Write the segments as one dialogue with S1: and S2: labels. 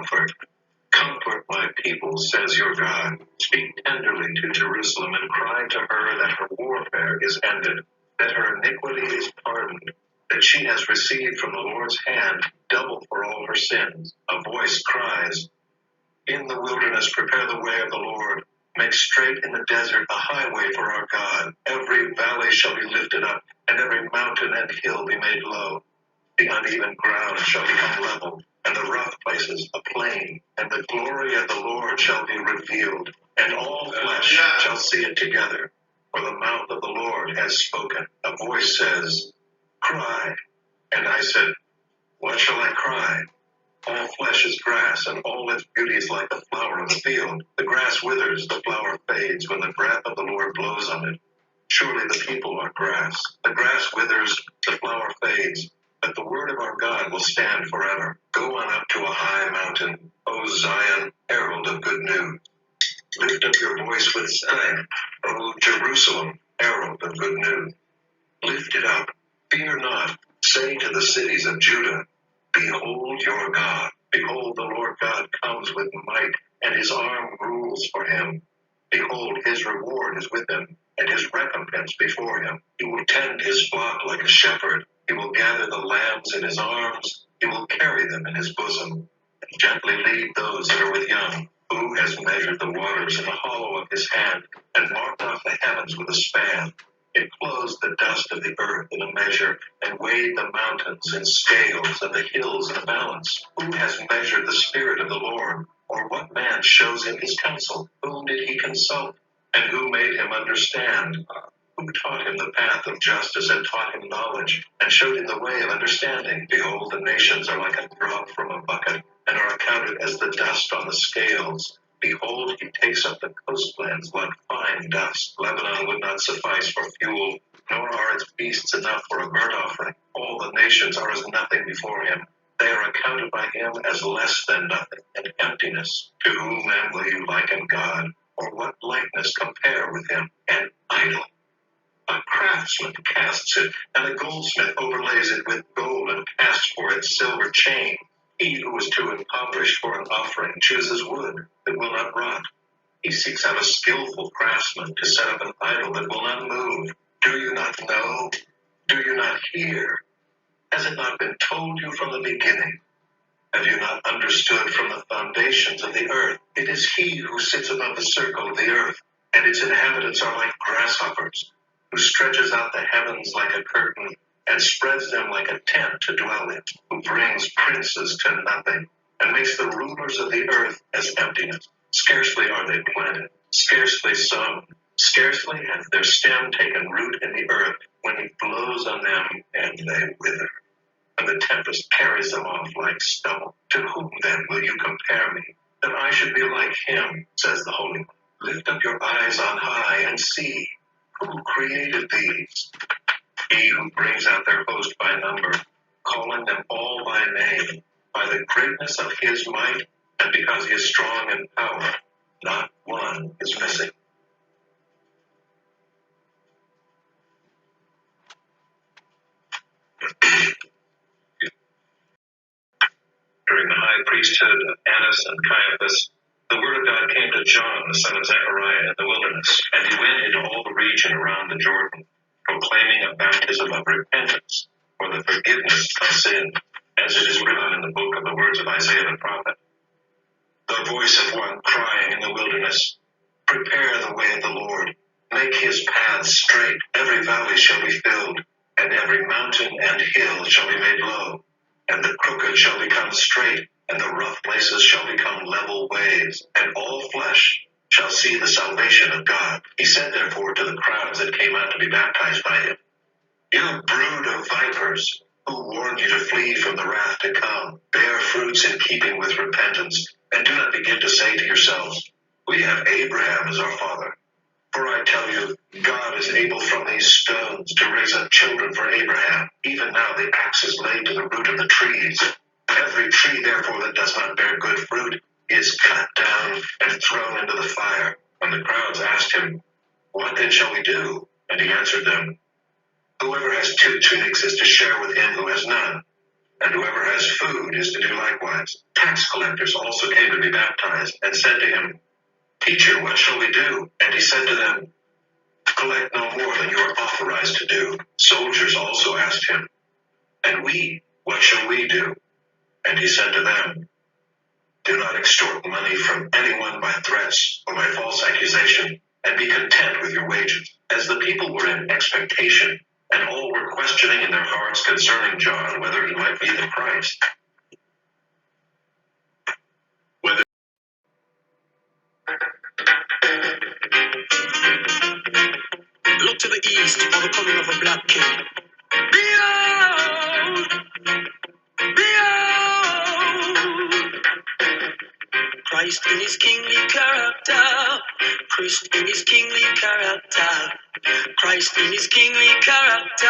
S1: comfort. Comfort my people, says your God. Speak tenderly to Jerusalem and cry to her that her warfare is ended, that her iniquity is pardoned, that she has received from the Lord's hand double for all her sins. A voice cries, in the wilderness prepare the way of the Lord. Make straight in the desert a highway for our God. Every valley shall be lifted up, and every mountain and hill be made low. The uneven ground shall become level, and the rough places a plain. And the glory of the Lord shall be revealed, and all flesh shall see it together. For the mouth of the Lord has spoken. A voice says, cry. And I said, what shall I cry? All flesh is grass, and all its beauty is like the flower of the field. The grass withers, the flower fades, when the breath of the Lord blows on it. Surely the people are grass. The grass withers, the flower fades, but the word of our God will stand forever. Go on up to a high mountain, O Zion, herald of good news. Lift up your voice with singing, O Jerusalem, herald of good news. Lift it up, fear not. Say to the cities of Judah, behold your God. Behold, the Lord God comes with might, and his arm rules for him. Behold, his reward is with him, and his recompense before him. He will tend his flock like a shepherd. He will gather the lambs in his arms. He will carry them in his bosom, and gently lead those that are with young. Who has measured the waters in the hollow of his hand, and marked off the heavens with a span? It closed the dust of the earth in a measure, and weighed the mountains in scales, and the hills in a balance. Who has measured the Spirit of the Lord? Or what man shows him his counsel? Whom did he consult? And who made him understand? Who taught him the path of justice, and taught him knowledge, and showed him the way of understanding? Behold, the nations are like a drop from a bucket, and are accounted as the dust on the scales. Behold, he takes up the coastlands like fine dust. Lebanon would not suffice for fuel, nor are its beasts enough for a burnt offering. All the nations are as nothing before him. They are accounted by him as less than nothing, and emptiness. To whom then will you liken God? Or what likeness compare with him? An idol. A craftsman casts it, and a goldsmith overlays it with gold, and casts for it silver chain. He who is too impoverished for an offering chooses wood that will not rot. He seeks out a skillful craftsman to set up an idol that will not move. Do you not know? Do you not hear? Has it not been told you from the beginning? Have you not understood from the foundations of the earth? It is he who sits above the circle of the earth, and its inhabitants are like grasshoppers, who stretches out the heavens like a curtain, and spreads them like a tent to dwell in, who brings princes to nothing, and makes the rulers of the earth as emptiness. Scarcely are they planted, scarcely sown, scarcely has their stem taken root in the earth, when he blows on them, and they wither. And the tempest carries them off like stubble. To whom then will you compare me, that I should be like him, says the Holy One? Lift up your eyes on high and see, who created these? He who brings out their host by number, calling them all by name, by the greatness of his might, and because he is strong in power, not one is missing. During the high priesthood of Annas and Caiaphas, the word of God came to John, the son of Zechariah, in the wilderness, and he went into all the region around the Jordan, proclaiming a baptism of repentance for the forgiveness of sin, as it is written in the book of the words of Isaiah the prophet. The voice of one crying in the wilderness, prepare the way of the Lord, make his paths straight. Every valley shall be filled, and every mountain and hill shall be made low. And the crooked shall become straight, and the rough places shall become level ways, and all flesh shall see the salvation of God. He said therefore to the crowds that came out to be baptized by him, you brood of vipers, who warned you to flee from the wrath to come, bear fruits in keeping with repentance, and do not begin to say to yourselves, we have Abraham as our father. For I tell you, God is able from these stones to raise up children for Abraham. Even now the axe is laid to the root of the trees. Every tree, therefore, that does not bear good fruit is cut down and thrown into the fire. When the crowds asked him, what then shall we do? And he answered them, whoever has 2 tunics is to share with him who has none, and whoever has food is to do likewise. Tax collectors also came to be baptized, and said to him, Teacher, what shall we do? And he said to them, Collect no more than you are authorized to do. Soldiers also asked him, And we, what shall we do? And he said to them, Do not extort money from anyone by threats or by false accusation, and be content with your wages. As the people were in expectation, and all were questioning in their hearts concerning John whether he might be the Christ. Look to the east for the coming of a black king. Behold! Behold! Christ in his kingly character. Christ in his kingly character. Christ in his kingly character.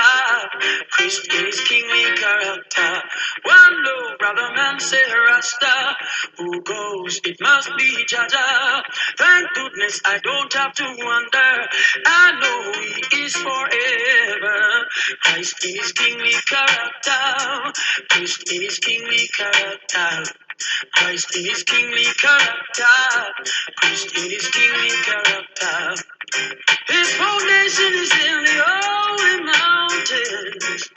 S1: Christ in his kingly character. One low brother man say Rasta. Who goes? It must be Jaja. Thank goodness I don't have to wonder. I know he is forever. Christ in his kingly character. Christ in his kingly character. Christ in his kingly character. Christ in his kingly character. His foundation is in the holy mountains.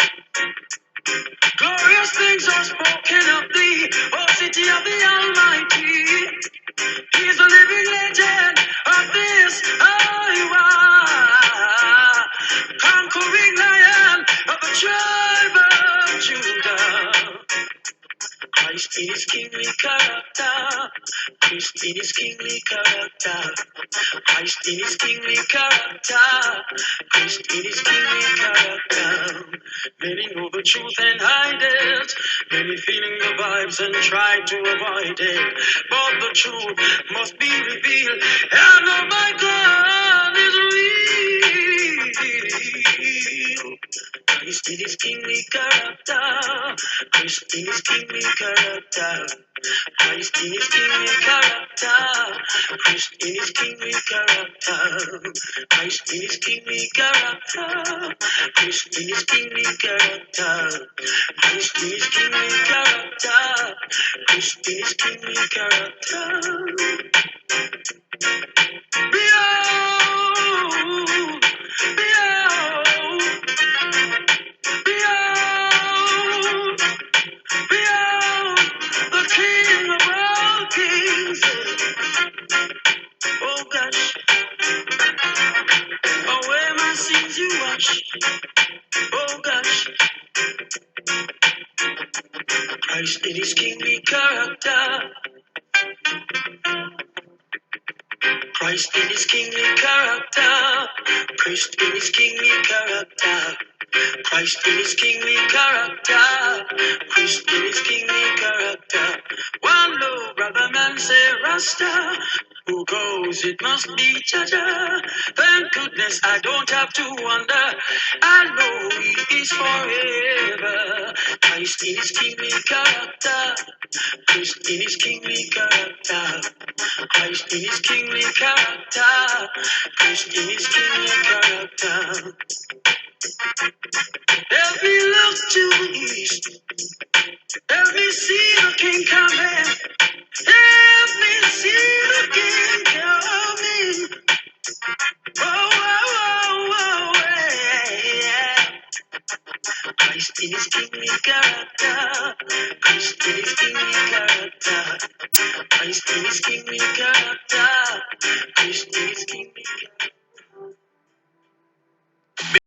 S1: Glorious things are spoken of thee, O city of the Almighty. He's the living legend of this Iowa, conquering lion of the tribe of Judah. Christ in his kingly character. Christ in his kingly character. Christ in his kingly character. Christ in his kingly character. Many know the truth and hide it. Many feeling the vibes and try to avoid it. But the truth must be revealed. I know my God is real. Christ in his kingly character. Christ in his kingly character. Christ in his kingly character. Christ in his kingly character. Christ in his kingly character. Christ in his kingly character. Christ in his kingly character. Christ in his kingly character. Behold, behold, behold, behold, the King of all kings. Oh gosh, away my sins you wash. Oh gosh, Christ in his kingly character. Christ in his kingly character. Christ in his kingly character. Christ in his kingly character. Christ in his kingly character. One low brother man say Rasta. Who goes? It must be Jaja. Thank goodness I don't have to wonder. I know he is forever. Christ in his kingly character. Christ in his kingly character. Christ in his kingly character. Christ in his kingly character. Help me look to the east. Help me see the King coming. Help me see the King coming. Oh, oh, oh, oh, yeah. Christ in his kingly character. Christ in his kingly character. Christ in his kingly character. Christ in his kingly character.